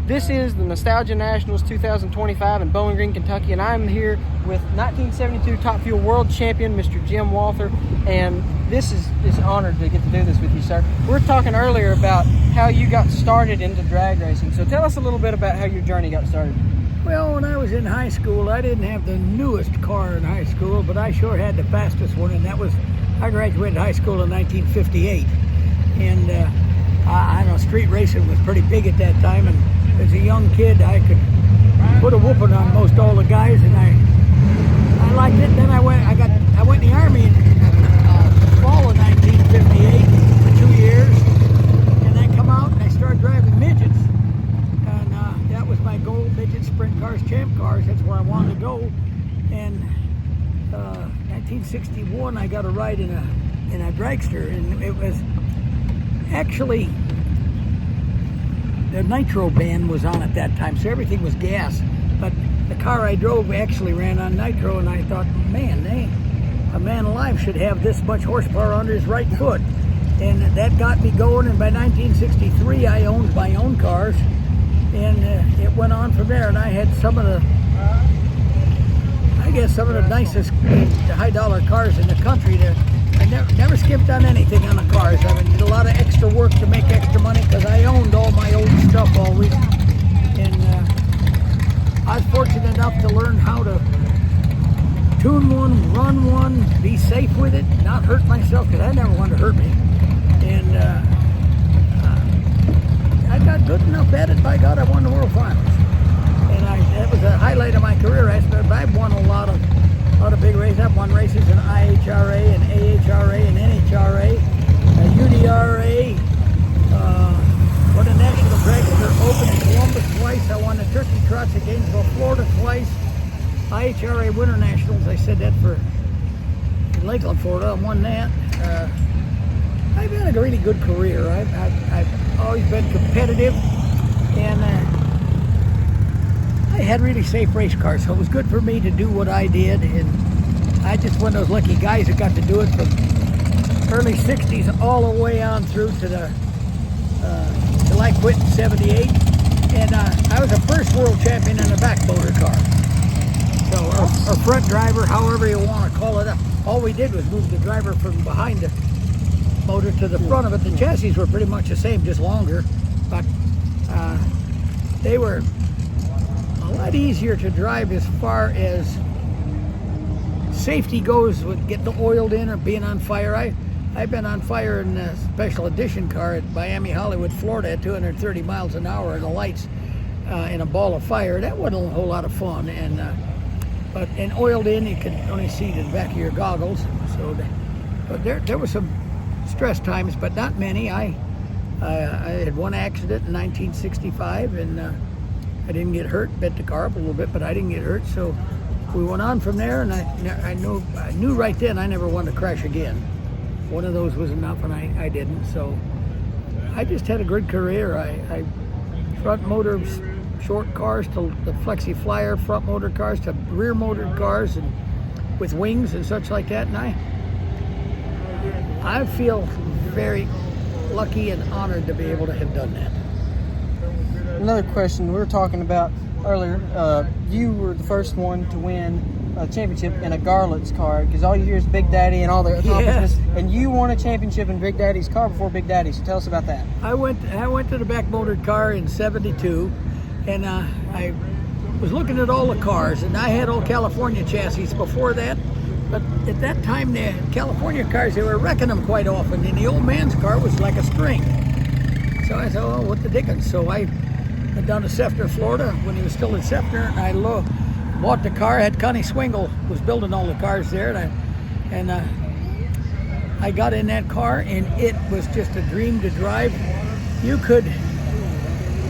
This is the Nostalgia Nationals 2025 in Bowling Green, Kentucky, and I'm here with 1972 Top Fuel World Champion, Mr. Jim Walther, and this is honored to get to do this with you, sir. We were talking earlier about how you got started into drag racing, so tell us a little bit about how your journey got started. Well, when I was in high school, I didn't have the newest car in high school, but I sure had the fastest one, and that was, I graduated high school in 1958, and I know street racing was pretty big at that time, and as a young kid, I could put a whooping on most all the guys, and I liked it. Then I went in the Army in fall of 1958 for 2 years, and I come out and I started driving midgets, and that was my goal: midget sprint cars, champ cars. That's where I wanted to go. And 1961, I got a ride in a dragster, and it was actually, the Nitro ban was on at that time, so everything was gas. But the car I drove actually ran on Nitro, and I thought, man, a man alive should have this much horsepower under his right foot. And that got me going, and by 1963 I owned my own cars, and it went on from there. And I had some of the nicest high-dollar cars in the country. I never skipped on anything on the cars. I mean, did a lot of extra work to make extra money because I owned all my old stuff always. And I was fortunate enough to learn how to tune one, run one, be safe with it, not hurt myself, because I never wanted to hurt me. And I got good enough at it. By God, I won the World Finals. And that was a highlight of my career. I've won a lot of big races. I've won races in IHRA and AHRA and NHRA, UDRA, won the National Dragster Open in Columbus twice. I won the Turkey Trotz at Gainesville, Florida twice. IHRA Winter Nationals, I said that for Lakeland, Florida. I won that. I've had a really good career. I've always been competitive, and I had really safe race cars, so it was good for me to do what I did. And I just one of those lucky guys that got to do it from early 60s all the way on through to till I quit in 78. And I was a first world champion in a back motor car. So, or front driver, however you want to call it. All we did was move the driver from behind the motor to the front of it. The chassis were pretty much the same, just longer, but they were a lot easier to drive as far as safety goes with getting oiled in or being on fire. I've been on fire in a special edition car at Miami Hollywood, Florida at 230 miles an hour in the lights in a ball of fire. That wasn't a whole lot of fun. And but oiled in, you could only see the back of your goggles. So, but there were some stress times, but not many. I had one accident in 1965, and I didn't get hurt. Bent the car up a little bit, but I didn't get hurt. So we went on from there, and I knew right then I never wanted to crash again. One of those was enough, and I didn't. So I just had a good career. I front motor short cars to the Flexi Flyer, front motor cars to rear motored cars, and with wings and such like that. And I feel very lucky and honored to be able to have done that. Another question we were talking about earlier, you were the first one to win a championship in a Garlett's car, because all you hear is Big Daddy and all the accomplishments, and you won a championship in Big Daddy's car before Big Daddy, so tell us about that. I went to the back motored car in 72, and I was looking at all the cars, and I had old California chassis before that, but at that time the California cars, they were wrecking them quite often, and the old man's car was like a string. So I thought, oh, what the dickens? So I went down to Sefner, Florida, when he was still in Sefner, and I bought the car. Had Connie Swingle was building all the cars there, and I got in that car, and it was just a dream to drive. You could,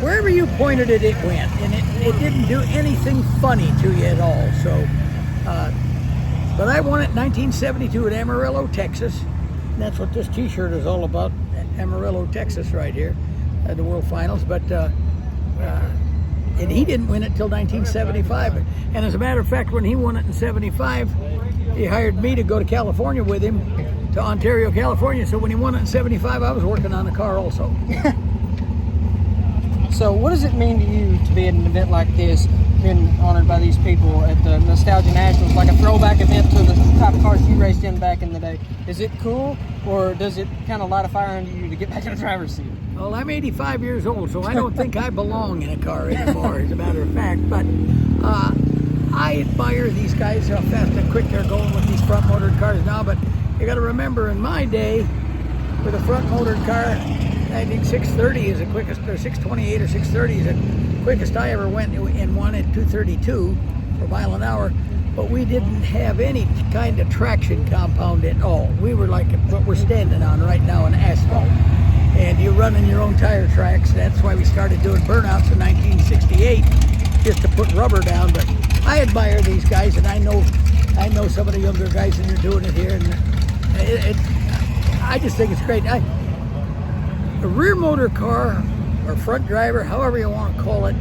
wherever you pointed it, it went, and it didn't do anything funny to you at all. So, but I won it in 1972 at Amarillo, Texas, and that's what this T-shirt is all about. Amarillo, Texas, right here at the World Finals. But and he didn't win it till 1975. And as a matter of fact, when he won it in 75, he hired me to go to California with him, to Ontario, California. So when he won it in 75, I was working on the car also. So what does it mean to you to be at an event like this, being honored by these people at the Nostalgia Nationals, like a throwback event to the type of cars you raced in back in the day? Is it cool, or does it kind of light a fire under you to get back in the driver's seat? Well, I'm 85 years old, so I don't think I belong in a car anymore, as a matter of fact. But I admire these guys, how fast and quick they're going with these front-motored cars now. But you got to remember, in my day, with a front-motored car, I think 630 is the quickest, or 628 or 630 is the quickest I ever went in one at 232 per mile an hour. But we didn't have any kind of traction compound at all. We were like what we're standing on right now, in asphalt. And you run in your own tire tracks. That's why we started doing burnouts in 1968, just to put rubber down. But I admire these guys, and I know some of the younger guys, and they're doing it here. And I just think it's great. A rear motor car or front driver, however you want to call it,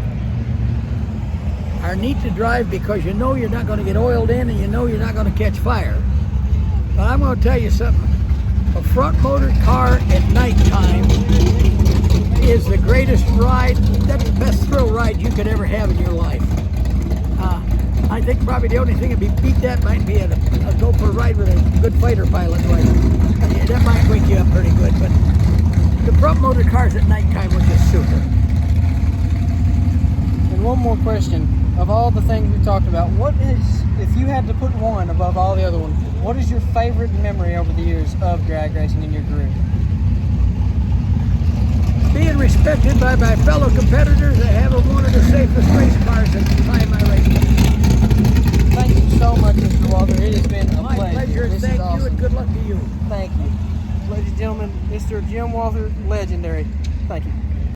are neat to drive because you know you're not going to get oiled in, and you know you're not going to catch fire. But I'm going to tell you something. A front motor car at nighttime is the greatest ride. That's the best thrill ride you could ever have in your life. I think probably the only thing that beat that might be a go for a ride with a good fighter pilot. Yeah, that might wake you up pretty good. But the front motor cars at nighttime were just super. And one more question. Of all the things we talked about, what is, if you had to put one above all the other ones, what is your favorite memory over the years of drag racing in your career? Being respected by my fellow competitors and having one of the safest race cars at the time I raced. Thank you so much, Mr. Walther. It has been a My pleasure. This Thank is awesome. you, and good luck to you. Thank you. Ladies and gentlemen, Mr. Jim Walther, legendary. Thank you.